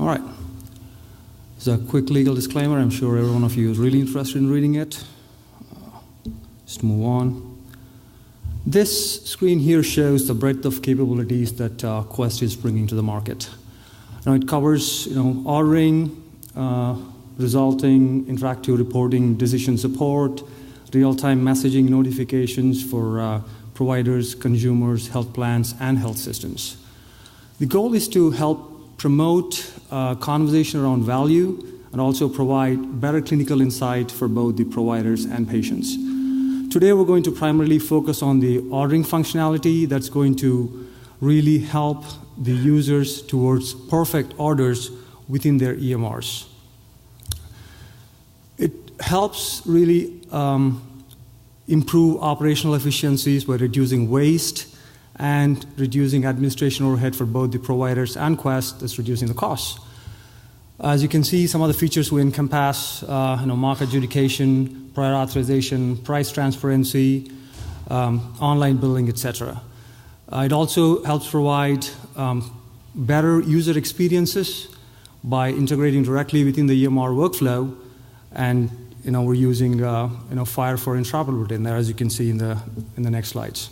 All right. So a quick legal disclaimer. I'm sure every one of you is really interested in reading it. Just move on. This screen here shows the breadth of capabilities that Quest is bringing to the market. Now it covers, ordering, resulting, interactive reporting, decision support, real-time messaging notifications for providers, consumers, health plans, and health systems. The goal is to help promote conversation around value and also provide better clinical insight for both the providers and patients. Today we're going to primarily focus on the ordering functionality that's going to really help the users towards perfect orders within their EMRs. It helps really improve operational efficiencies by reducing waste and reducing administration overhead for both the providers and Quest. That's reducing the costs. As you can see, some of the features we encompass, market adjudication, prior authorization, price transparency, online billing, etc. It also helps provide better user experiences by integrating directly within the EMR workflow, and we're using FHIR for interoperability in there, as you can see in the next slides.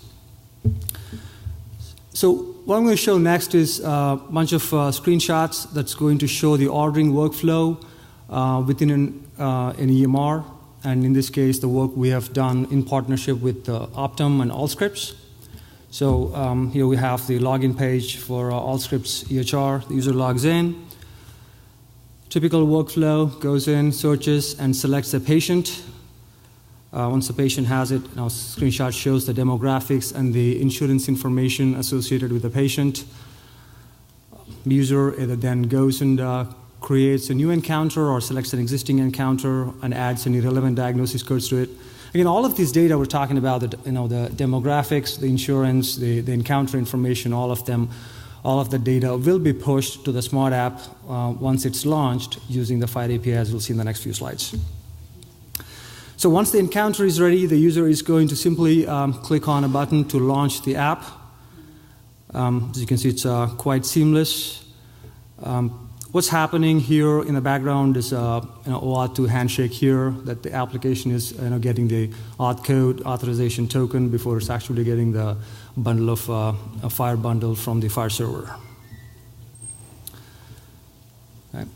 So what I'm going to show next is a bunch of screenshots that's going to show the ordering workflow within an EMR, and in this case, the work we have done in partnership with Optum and Allscripts. So here we have the login page for Allscripts EHR. The user logs in. Typical workflow, goes in, searches, and selects a patient. Once the patient has it, now screenshot shows the demographics and the insurance information associated with the patient. The user either then goes and creates a new encounter or selects an existing encounter and adds any relevant diagnosis codes to it. Again, all of these data we're talking about, the demographics, the insurance, the encounter information, all of the data will be pushed to the Smart app once it's launched using the FHIR API, as we'll see in the next few slides. So once the encounter is ready, the user is going to simply click on a button to launch the app. As you can see, it's quite seamless. What's happening here in the background is OAuth 2 handshake here, that the application is getting the auth code authorization token before it's actually getting the bundle of a FHIR bundle from the FHIR server. Okay.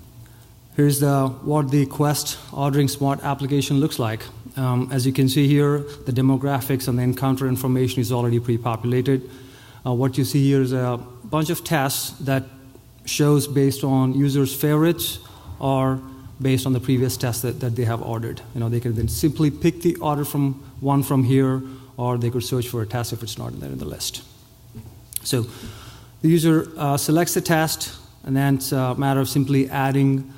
Here's what the Quest Ordering Smart application looks like. As you can see here, the demographics and the encounter information is already pre-populated. What you see here is a bunch of tests that shows based on users' favorites or based on the previous tests that they have ordered. They can then simply pick the order from here, or they could search for a test if it's not there in the list. So the user selects the test, and then it's a matter of simply adding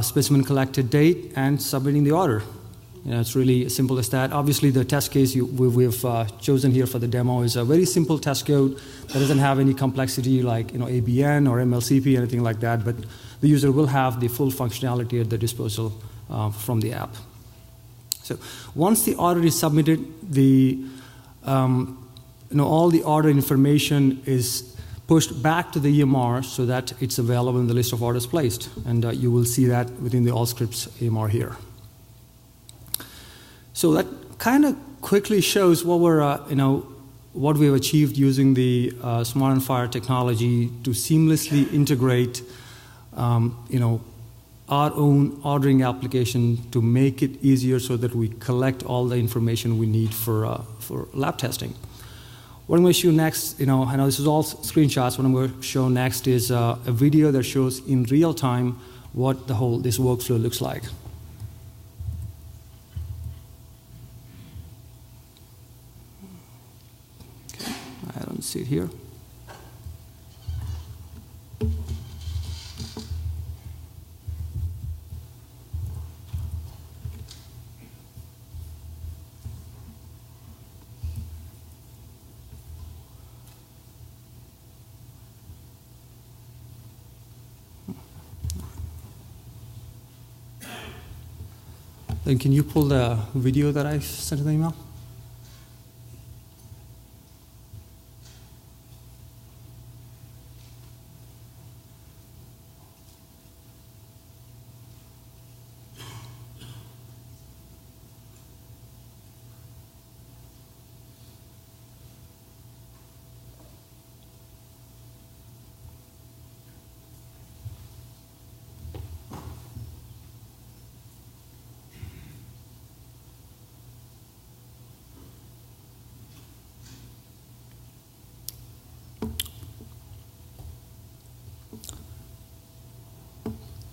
specimen collected date and submitting the order. It's really as simple as that. Obviously, the test case we've chosen here for the demo is a very simple test code that doesn't have any complexity like ABN or MLCP, anything like that, but the user will have the full functionality at their disposal from the app. So once the order is submitted, all the order information is pushed back to the EMR so that it's available in the list of orders placed, and you will see that within the Allscripts EMR here. So that kind of quickly shows what what we've achieved using the Smart and FHIR technology to seamlessly integrate, our own ordering application to make it easier so that we collect all the information we need for lab testing. What I'm going to show next, I know this is all screenshots. What I'm going to show next is a video that shows in real time what this workflow looks like. I don't see it here. Then can you pull the video that I sent in the email?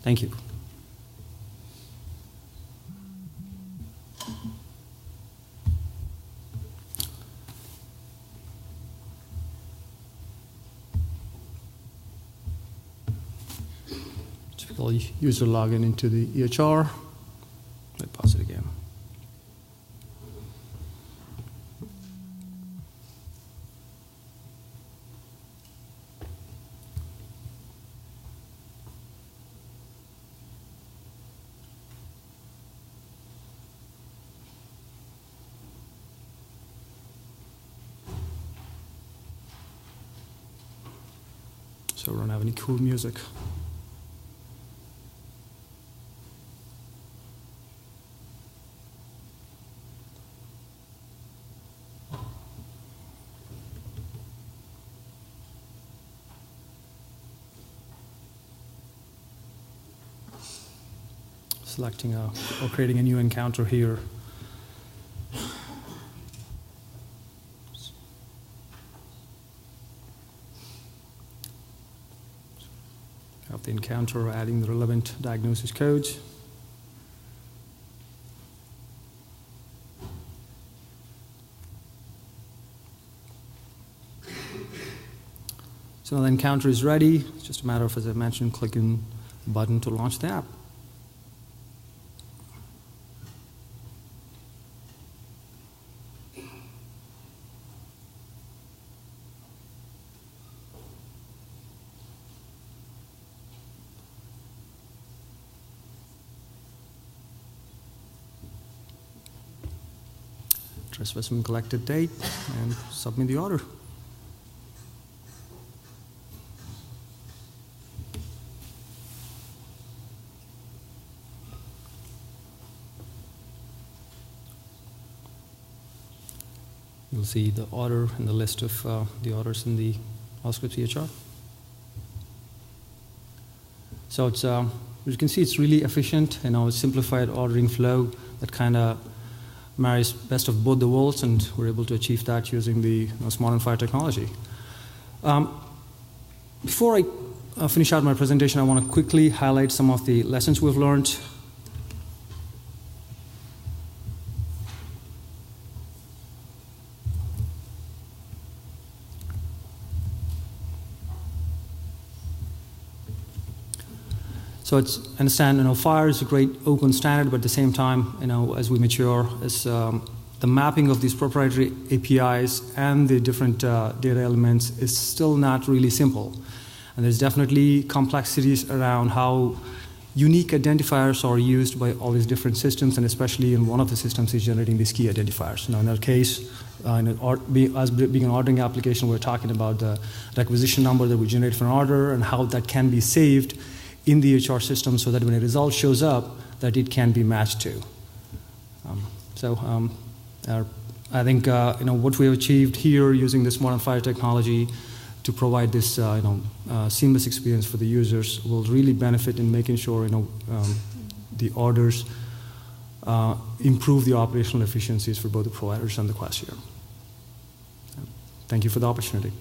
Thank you. Typical user login into the EHR. Let me pause it again. So we don't have any cool music. Selecting or creating a new encounter here. Have the encounter, adding the relevant diagnosis codes. So now the encounter is ready. It's just a matter of, as I mentioned, clicking the button to launch the app. Specimen collected date and submit the order. You'll see the order and the list of the orders in the Allscripts EHR. So it's, as you can see, it's really efficient, a simplified ordering flow that kind of marries best of both the worlds, and we're able to achieve that using the smart FHIR technology. Before I finish out my presentation, I want to quickly highlight some of the lessons we've learned. So it's understand, FHIR is a great open standard, but at the same time, as we mature, the mapping of these proprietary APIs and the different data elements is still not really simple. And there's definitely complexities around how unique identifiers are used by all these different systems, and especially in one of the systems is generating these key identifiers. Now, in our case, as being an ordering application, we're talking about the requisition number that we generate for an order and how that can be saved in the EHR system so that when a result shows up, that it can be matched to. I think what we have achieved here using this modern FHIR technology to provide this seamless experience for the users will really benefit in making sure the orders improve the operational efficiencies for both the providers and the questioner. Thank you for the opportunity.